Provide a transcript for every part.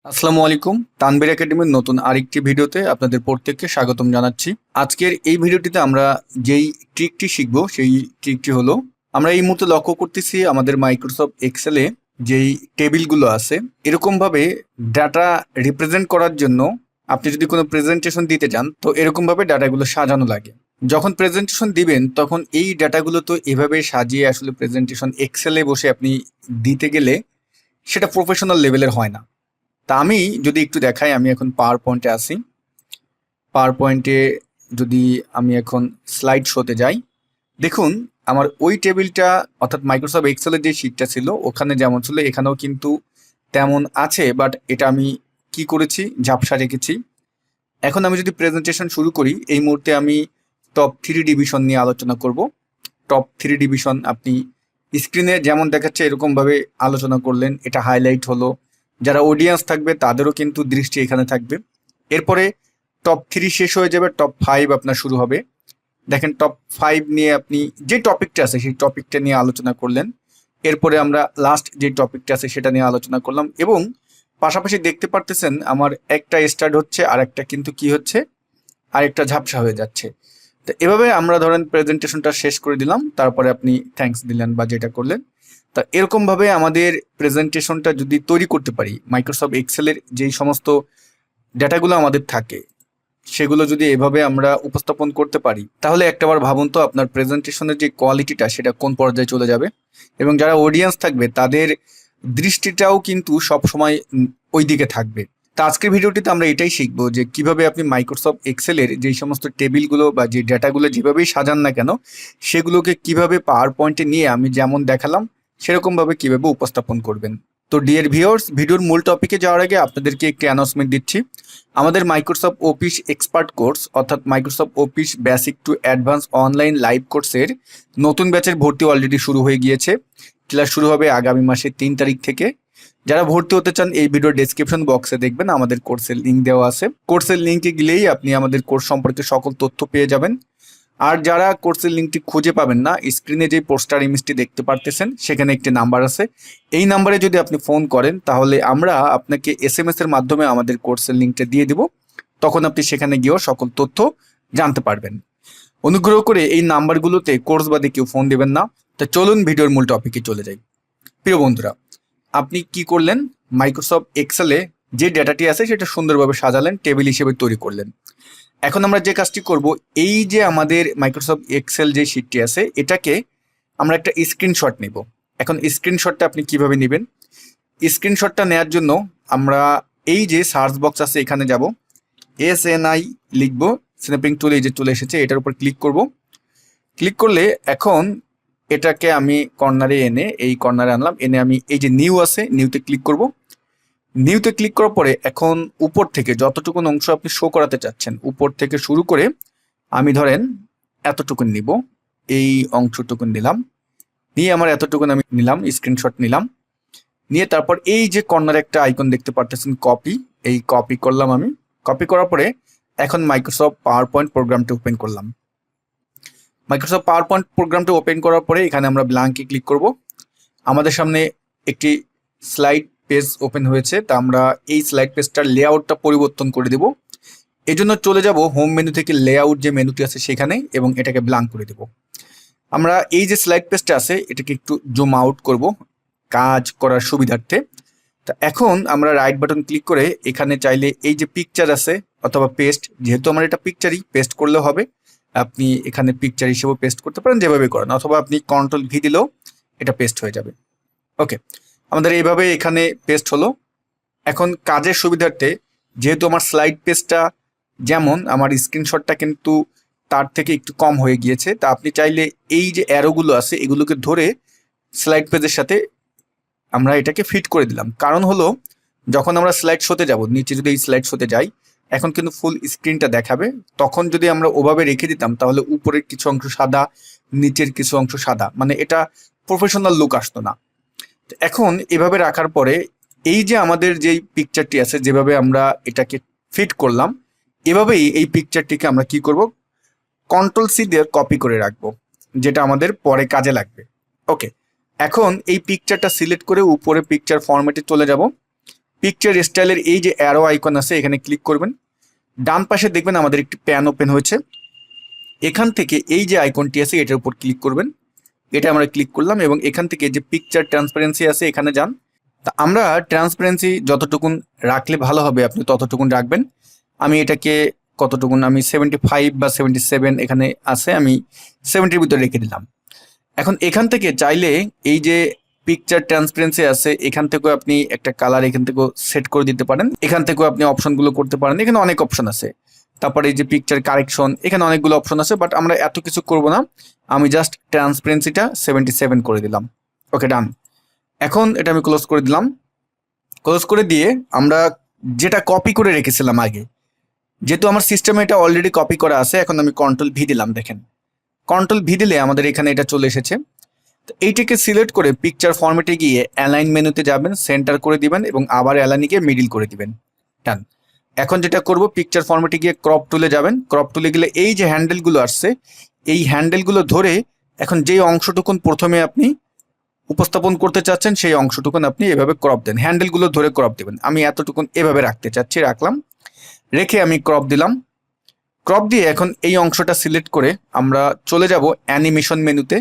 আসসালামু আলাইকুম। তানভীর একাডেমির নতুন আরেকটি ভিডিওতে আপনাদের প্রত্যেককে স্বাগতম জানাচ্ছি। আজকের এই ভিডিওটিতে আমরা যেই ট্রিকটি শিখব সেই ট্রিকটি হলো, আমরা এই মুহূর্তে লক্ষ্য করতেছি আমাদের মাইক্রোসফট এক্সেলে যেই টেবিলগুলো আছে, এরকমভাবে ডাটা রিপ্রেজেন্ট করার জন্য আপনি যদি কোনো প্রেজেন্টেশন দিতে চান তো এরকমভাবে ডাটাগুলো সাজানো লাগে। যখন প্রেজেন্টেশন দিবেন তখন এই ডাটাগুলো তো এভাবে সাজিয়ে আসলে প্রেজেন্টেশন এক্সেলে বসে আপনি দিতে গেলে সেটা প্রফেশনাল লেভেলের হয় না। তা আমি যদি একটু দেখাই, আমি এখন পাওয়ার পয়েন্টে আছি। পাওয়ার পয়েন্টে যদি আমি এখন স্লাইড শোতে যাই, দেখুন আমার ওই টেবিলটা অর্থাৎ মাইক্রোসফট এক্সেলের যে শিটটা ছিল ওখানে যেমন ছিল এখানেও কিন্তু তেমন আছে, বাট এটা আমি কি করেছি, ঝাপসা রেখেছি। এখন আমি যদি প্রেজেন্টেশন শুরু করি, এই মুহূর্তে আমি টপ 3 ডিভিশন নিয়ে আলোচনা করব। টপ 3 ডিভিশন আপনি স্ক্রিনে যেমন দেখাচ্ছে এরকমভাবে আলোচনা করলেন, এটা হাইলাইট হলো। যারা অডিয়েন্স থাকবে তাদেরও কিন্তু দৃষ্টি এখানে থাকবে। এরপরে টপ 3 শেষ হয়ে যাবে, টপ 5 আপনার শুরু হবে। দেখেন টপ 5 নিয়ে আপনি যে টপিকটা আছে সেই টপিকটা নিয়ে আলোচনা করলেন। এরপরে আমরা লাস্ট যে টপিকটা আছে সেটা নিয়ে আলোচনা করলাম, এবং পাশাপাশি দেখতে পারতেছেন আমার একটা স্টার্ট হচ্ছে আর একটা কিন্তু কি হচ্ছে, আরেকটা ঝাপসা হয়ে যাচ্ছে। তো এভাবে আমরা ধরেন প্রেজেন্টেশনটা শেষ করে দিলাম, তারপরে আপনি থ্যাঙ্কস দিলেন বা যেটা করলেন। তা এরকমভাবে আমাদের প্রেজেন্টেশনটা যদি তৈরি করতে পারি, মাইক্রোসফট এক্সেলের যেই সমস্ত ডেটাগুলো আমাদের থাকে সেগুলো যদি এভাবে আমরা উপস্থাপন করতে পারি, তাহলে একটাবার ভাবুন তো আপনার প্রেজেন্টেশনের যে কোয়ালিটিটা সেটা কোন পর্যায়ে চলে যাবে, এবং যারা অডিয়েন্স থাকবে তাদের দৃষ্টিটাও কিন্তু সবসময় ওই দিকে থাকবে। তো আজকের ভিডিওটিতে আমরা এটাই শিখবো যে কিভাবে আপনি মাইক্রোসফট এক্সেলের যেই সমস্ত টেবিলগুলো বা যে ডেটাগুলো যেভাবেই সাজান না কেন সেগুলোকে কিভাবে পাওয়ার পয়েন্টে নিয়ে আমি যেমন দেখালাম সেরকমভাবে কিভাবে উপস্থাপন করবেন। তো ডিয়ার ভিউয়ার্স, ভিডিওর মূল টপিকে যাওয়ার আগে আপনাদেরকে একটি অ্যানাউন্সমেন্ট দিচ্ছি। আমাদের মাইক্রোসফট অফিস এক্সপার্ট কোর্স অর্থাৎ Microsoft office basic to advance online live কোর্সের নতুন ব্যাচের ভর্তি অলরেডি শুরু হয়ে গিয়েছে। ক্লাস শুরু হবে আগামী মাসের 3 তারিখ থেকে। যারা ভর্তি হতে চান এই ভিডিওর ডেসক্রিপশন বক্সে দেখবেন আমাদের কোর্সের লিঙ্ক দেওয়া আছে। কোর্সের লিঙ্কে গেলেই আপনি আমাদের কোর্স সম্পর্কে সকল তথ্য পেয়ে যাবেন। আর যারা কোর্সের লিঙ্কটি খুঁজে পাবেন না, স্ক্রিনে যে পোস্টার ইমেজটি দেখতে পারতেছেন সেখানে একটি নাম্বার আছে। এই নাম্বারে যদি আপনি ফোন করেন তাহলে আমরা আপনাকে এসএমএস এর মাধ্যমে আমাদের কোর্সের লিঙ্কটা দিয়ে দিব, তখন আপনি সেখানে গিয়েও সকল তথ্য জানতে পারবেন। অনুগ্রহ করে এই নাম্বারগুলোতে কোর্স বাদে কেউ ফোন দেবেন না। তো চলুন ভিডিওর মূল টপিকে চলে যাই। প্রিয় বন্ধুরা, আপনি কি করলেন, মাইক্রোসফট এক্সেলে যে ডেটাটি আছে সেটা সুন্দরভাবে সাজালেন, টেবিল হিসেবে তৈরি করলেন। এখন আমরা যে কাজটি করব, এই যে আমাদের মাইক্রোসফট এক্সেল যে শিটটি আছে এটাকে আমরা একটা স্ক্রিনশট নেব। এখন স্ক্রিনশটটা আপনি কিভাবে নেবেন? স্ক্রিনশটটা নেওয়ার জন্য আমরা এই যে সার্চ বক্স আছে এখানে যাব, SNI লিখবো, স্ন্যাপিং টুল এই যে চলে এসেছে, এটার উপর ক্লিক করব। ক্লিক করলে এখন এটাকে আমি কর্নারে এনে এই কর্নারে আনলাম, এনে আমি এই যে নিউ আছে নিউতে ক্লিক করব। নিউতে ক্লিক করার পরে এখন উপর থেকে যতটুকুন অংশ আপনি শো করাতে চাচ্ছেন উপর থেকে শুরু করে আমি ধরেন এতটুকুন নিব, এই অংশটুকুন নিলাম, নিয়ে আমার এতটুকুন আমি নিলাম, স্ক্রিনশট নিলাম, নিয়ে তারপর এই যে কর্নারে একটা আইকন দেখতে পারতেছেন কপি, এই কপি করলাম আমি। কপি করার পরে এখন মাইক্রোসফট পাওয়ার পয়েন্ট প্রোগ্রামটা ওপেন করলাম। মাইক্রোসফট পাওয়ার পয়েন্ট প্রোগ্রামটা ওপেন করার পরে এখানে আমরা ব্ল্যাঙ্কে ক্লিক করব। আমাদের সামনে একটি স্লাইড পেজ ওপেন হয়েছে, তা আমরা এই স্লাইড পেজটার লেআউটটা পরিবর্তন করে দেব। এই জন্য চলে যাব হোম মেনু থেকে লেআউট যে মেনুটি আছে সেখানে, এবং এটাকে ব্ল্যাঙ্ক করে দেব। আমরা এই যে স্লাইড পেজটা আছে এটাকে একটু জুম আউট করব কাজ করার সুবিধার্থে। তা এখন আমরা রাইট বাটন ক্লিক করে এখানে চাইলে এই যে পিকচার আছে অথবা পেস্ট, যেহেতু আমার এটা পিকচারই, পেস্ট করলেও হবে। আপনি এখানে পিকচার হিসেবেও পেস্ট করতে পারেন যেভাবে করেন, অথবা আপনি কন্ট্রোল ভি দিলেও এটা পেস্ট হয়ে যাবে। ওকে, আমাদের এইভাবে এখানে পেস্ট হলো। এখন কাজের সুবিধার্থে যেহেতু আমার স্লাইড পেজটা যেমন, আমার স্ক্রিনশটটা কিন্তু তার থেকে একটু কম হয়ে গিয়েছে, তা আপনি চাইলে এই যে অ্যারোগুলো আছে এগুলোকে ধরে স্লাইড পেজের সাথে আমরা এটাকে ফিট করে দিলাম। কারণ হলো যখন আমরা স্লাইড শোতে যাব, নিচে যদি এই স্লাইড শোতে যাই এখন কিন্তু ফুল স্ক্রিনটা দেখাবে, তখন যদি আমরা ওভাবে রেখে দিতাম তাহলে উপরের কিছু অংশ সাদা, নিচের কিছু অংশ সাদা, মানে এটা প্রফেশনাল লুক আসতো না। এখন এভাবে রাখার পরে এই যে আমাদের যেই পিকচারটি আছে যেভাবে আমরা এটাকে ফিট করলাম, এভাবেই এই পিকচারটিকে আমরা কি করব, কন্ট্রোল সি দিয়ে কপি করে রাখবো, যেটা আমাদের পরে কাজে লাগবে। ওকে, এখন এই পিকচারটা সিলেক্ট করে উপরে পিকচার ফরম্যাটে চলে যাব। পিকচার স্টাইলের এই যে অ্যারো আইকন আছে এখানে ক্লিক করবেন। ডান পাশে দেখবেন আমাদের একটি প্যান ওপেন হয়েছে। এখান থেকে এই যে আইকনটি আছে এটার উপর ক্লিক করবেন। এটা আমরা ক্লিক করলাম এবং এখান থেকে যে পিকচার ট্রান্সপারেন্সি আছে এখানে যান। তা আমরা ট্রান্সপারেন্সি যতটুকুন রাখলে ভালো হবে আপনি ততটুকুন রাখবেন। আমি এটাকে কতটুকুন, আমি 75 বা 77 এখানে আছে, আমি 70-র ভিতরে রেখে দিলাম। এখন এখান থেকে চাইলে এই যে পিকচার ট্রান্সপারেন্সি আছে এখান থেকেও আপনি একটা কালার এখান থেকেও সেট করে দিতে পারেন। এখান থেকেও আপনি অপশনগুলো করতে পারেন, এখানে অনেক অপশন আছে। তারপরে এই যে পিকচার কারেকশন, এখানে অনেকগুলো অপশন আছে, বাট আমরা এত কিছু করব না। আমি জাস্ট ট্রান্সপারেন্সিটা 77 করে দিলাম। ওকে, ডান। এখন এটা আমি ক্লোজ করে দিলাম। ক্লোজ করে দিয়ে আমরা যেটা কপি করে রেখেছিলাম আগে, যেহেতু আমার সিস্টেমে এটা অলরেডি কপি করা আছে, এখন আমি কন্ট্রোল ভি দিলাম। দেখেন কন্ট্রোল ভি দিলে আমাদের এখানে এটা চলে এসেছে। তো এইটাকে সিলেক্ট করে পিকচার ফরম্যাটে গিয়ে অ্যালাইন মেনুতে যাবেন, সেন্টার করে দিবেন এবং আবার অ্যালাইনে গিয়ে মিডিল করে দিবেন। ডান। এখন যেটা করব, পিকচার ফরম্যাটে গিয়ে ক্রপ টুলে যাবেন। ক্রপ টুলে গেলে এই যে হ্যান্ডেলগুলো আসছে এই হ্যান্ডেলগুলো ধরে এখন যেই অংশটুকুন প্রথমে আপনি উপস্থাপন করতে চাচ্ছেন সেই অংশটুকুন আপনি এভাবে ক্রপ দেন, হ্যান্ডেলগুলো ধরে ক্রপ দেবেন। আমি এতটুকুন এভাবে রাখতে চাচ্ছি, রাখলাম। রেখে আমি ক্রপ দিলাম। ক্রপ দিয়ে এখন এই অংশটা সিলেক্ট করে আমরা চলে যাব অ্যানিমেশন মেনুতে।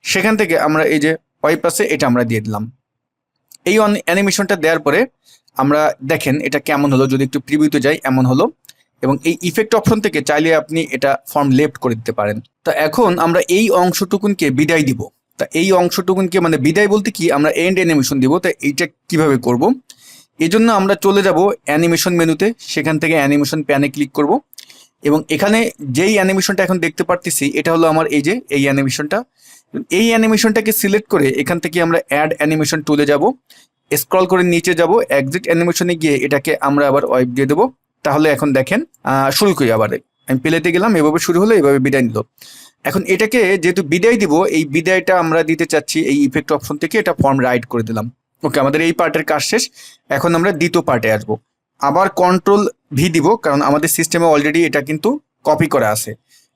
সেখান থেকে আমরা এই যে ওয়াইপ আছে এটা আমরা দিয়ে দিলাম। এই অ্যানিমেশনটা দেওয়ার পরে আমরা দেখেন এটা কেমন হলো, যদি একটু প্রিভিউতে যাই এমন হলো। এবং এই ইফেক্ট অপশন থেকে চাইলে আপনি এটা ফর্ম লেফট করে দিতে পারেন। তা এখন আমরা এই অংশটুকুনকে বিদায় দিব। তা এই অংশটুকুনকে মানে বিদায় বলতে কি, আমরা এন্ড অ্যানিমেশন দিব। তা এইটা কিভাবে করব, এই জন্য আমরা চলে যাব অ্যানিমেশন মেনুতে। সেখান থেকে অ্যানিমেশন প্যানে ক্লিক করব এবং এখানে যেই অ্যানিমেশনটা এখন দেখতে পারতেছি এটা হলো আমার এই যে এই অ্যানিমেশনটা। এই অ্যানিমেশনটাকে সিলেক্ট করে এখান থেকে আমরা অ্যাড অ্যানিমেশন টুলে যাব, স্ক্রল করে নিচে যাব, এক্সিট অ্যানিমেশনে গিয়ে এটাকে আমরা আবার ওয়াইপ দিয়ে দেবো। তাহলে এখন দেখেন শুরু করি আবার। আমি প্লেতে গেলাম, এভাবে শুরু হলো, এভাবে বিদায় নিল। এখন এটাকে যেহেতু বিদায় দিব, এই বিদায়টা আমরা দিতে চাচ্ছি এই ইফেক্ট অপশন থেকে, এটা ফর্ম রাইট করে দিলাম। ওকে, আমাদের এই পার্টের কাজ শেষ। এখন আমরা দ্বিতীয় পার্টে আসবো। আবার কন্ট্রোল ভি দিব, কারণ আমাদের সিস্টেমে অলরেডি এটা কিন্তু কপি করা আছে।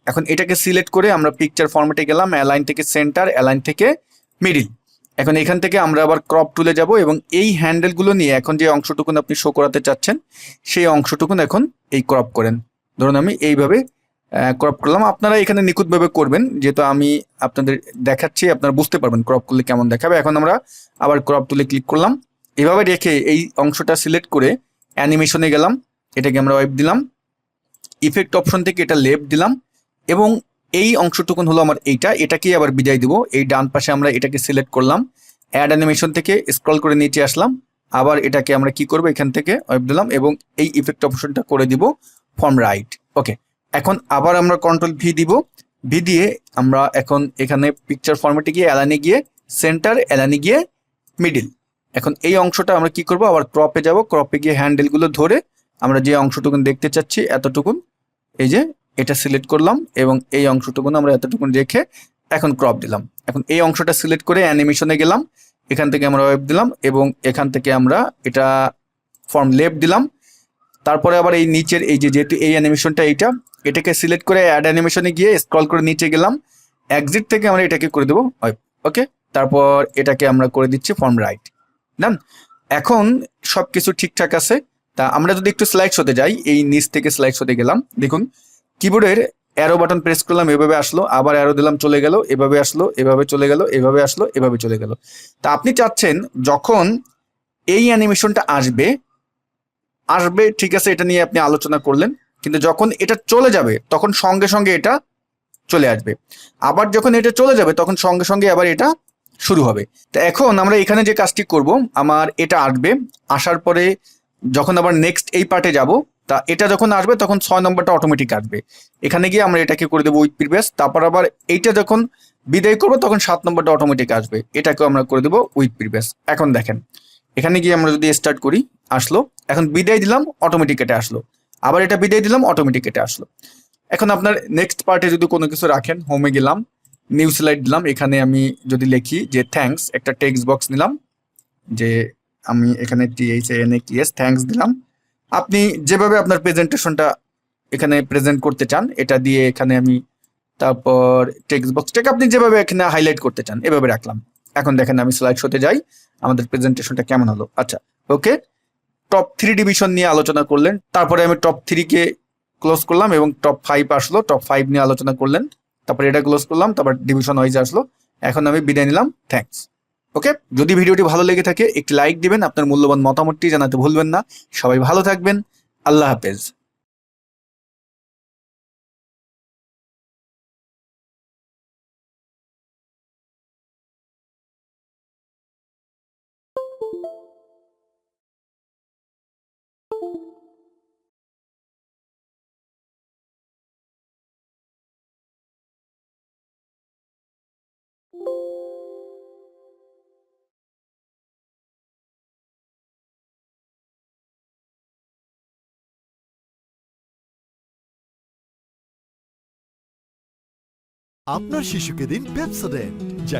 এখন এটাকে সিলেক্ট করে আমরা পিকচার ফরম্যাটে গেলাম, অ্যালাইন থেকে সেন্টার, অ্যালাইন থেকে মিডিল। এখন এখান থেকে আমরা আবার ক্রপ টুলে যাব এবং এই হ্যান্ডেলগুলো নিয়ে এখন যে অংশটুকুন আপনি শো করাতে চাচ্ছেন সেই অংশটুকুন এখন এই ক্রপ করেন। ধরুন আমি এইভাবে ক্রপ করলাম। আপনারা এখানে নিখুঁতভাবে করবেন, যেহেতু আমি আপনাদের দেখাচ্ছি, আপনারা বুঝতে পারবেন ক্রপ করলে কেমন দেখাবে। এখন আমরা আবার ক্রপ টুলে ক্লিক করলাম, এভাবে রেখে এই অংশটা সিলেক্ট করে অ্যানিমেশনে গেলাম, এটাকে আমরা ওয়াইপ দিলাম। ইফেক্ট অপশন থেকে এটা লেফট দিলাম এবং এই অংশটুকুন হলো আমার এইটা, এটাকেই আবার বিদায় দিব। এই ডান পাশে আমরা এটাকে সিলেক্ট করলাম, অ্যাড অ্যানিমেশন থেকে স্ক্রল করে নিচে আসলাম, আবার এটাকে আমরা কি করব, এখান থেকে ওয়াইপ দিলাম এবং এই ইফেক্ট অপশনটা করে দিব ফর্ম রাইট। ওকে, এখন আবার আমরা কন্ট্রোল ভি দিব। ভি দিয়ে আমরা এখন এখানে পিকচার ফরম্যাটে গিয়ে অ্যালাইনে গিয়ে সেন্টার, অ্যালাইনে গিয়ে মিডিল। এখন এই অংশটা আমরা কি করব, আবার ক্রপে যাব, ক্রপে গিয়ে হ্যান্ডেলগুলো ধরে আমরা যে অংশটুকুন দেখতে চাচ্ছি এতটুকুন এই যে এটা সিলেক্ট করলাম এবং এই অংশটুকুন আমরা এতটুকুন রেখে এখন ক্রপ দিলাম। এখন এই অংশটা সিলেক্ট করে অ্যানিমেশনে গেলাম, এখান থেকে আমরা ওয়েব দিলাম এবং এখান থেকে আমরা এটা ফর্ম লেফট দিলাম। তারপরে আবার এই নিচের এই যে যেহেতু এই অ্যানিমেশনটা এইটা, এটাকে সিলেক্ট করে অ্যাড অ্যানিমেশনে গিয়ে স্ক্রল করে নিচে গেলাম, এক্সিট থেকে আমরা এটাকে করে দেবো ওয়েব। ওকে, তারপর এটাকে আমরা করে দিচ্ছি ফর্ম রাইট। ডান। এখন সব কিছু ঠিকঠাক আছে। তা আমরা যদি একটু স্লাইডস হতে যাই, এই নিচ থেকে স্লাইডস হতে গেলাম, দেখুন কিবোর্ডের অ্যারো বাটন প্রেস করলাম, এভাবে আসলো, আবার অ্যারো দিলাম চলে গেল, এভাবে আসলো, এভাবে চলে গেল, এভাবে আসলো, এভাবে চলে গেল। তা আপনি চাচ্ছেন যখন এই অ্যানিমেশনটা আসবে ঠিক আছে, এটা নিয়ে আপনি আলোচনা করলেন, কিন্তু যখন এটা চলে যাবে তখন সঙ্গে সঙ্গে এটা চলে আসবে। আবার যখন এটা চলে যাবে তখন সঙ্গে সঙ্গে আবার এটা শুরু হবে। তো এখন আমরা এখানে যে কাজটি করব, আমার এটা আসবে, আসার পরে যখন আবার নেক্সট এই পার্টে যাব, তা এটা যখন আসবে তখন 6 নম্বরটা অটোমেটিক আসবে। এখানে গিয়ে আমরা এটাকে করে দেবো উইথ প্রিভিয়াস। তারপর আবার এইটা যখন বিদায় করবো তখন 7 নম্বরটা অটোমেটিক আসবে, এটাকেও আমরা করে দেবো উইথ প্রিভিয়াস। এখন দেখেন এখানে গিয়ে আমরা যদি স্টার্ট করি, আসলো, এখন বিদায় দিলাম অটোমেটিক এটা আসলো, আবার এটা বিদায় দিলাম অটোমেটিক এটা আসলো। এখন আপনার নেক্সট পার্টে যদি কোনো কিছু রাখেন, হোমে গেলাম, নিউ স্লাইড দিলাম, এখানে আমি যদি লিখি যে থ্যাঙ্কস, একটা টেক্সট বক্স নিলাম, যে আমি এখানে THANKS থ্যাঙ্কস দিলাম। আপনি যেভাবে আপনার প্রেজেন্টেশনটা এখানে প্রেজেন্ট করতে চান এটা দিয়ে এখানে আমি, তারপর টেক্সট বক্সটাকে আপনি যেভাবে এখানে হাইলাইট করতে চান এভাবে রাখলাম। এখন দেখেন আমি স্লাইড শোতে যাই, আমাদের প্রেজেন্টেশনটা কেমন হলো। আচ্ছা, ওকে, টপ 3 ডিভিশন নিয়ে আলোচনা করলেন। তারপরে আমি টপ 3 কে ক্লোজ করলাম এবং টপ 5 আসলো, টপ 5 নিয়ে আলোচনা করলেন, তারপরে এটা ক্লোজ করলাম, তারপর ডিভিশন ওয়াইজ আসলো। এখন আমি বিদায় নিলাম, থ্যাঙ্কস। ওকে, যদি ভিডিওটি ভালো লেগে থাকে একটি লাইক দিবেন, আপনার মূল্যবান মতামতটি জানাতে ভুলবেন না। সবাই ভালো থাকবেন, আল্লাহ হাফেজ। আপনার শিশুকে দিন পেপসোডেন্ট, যা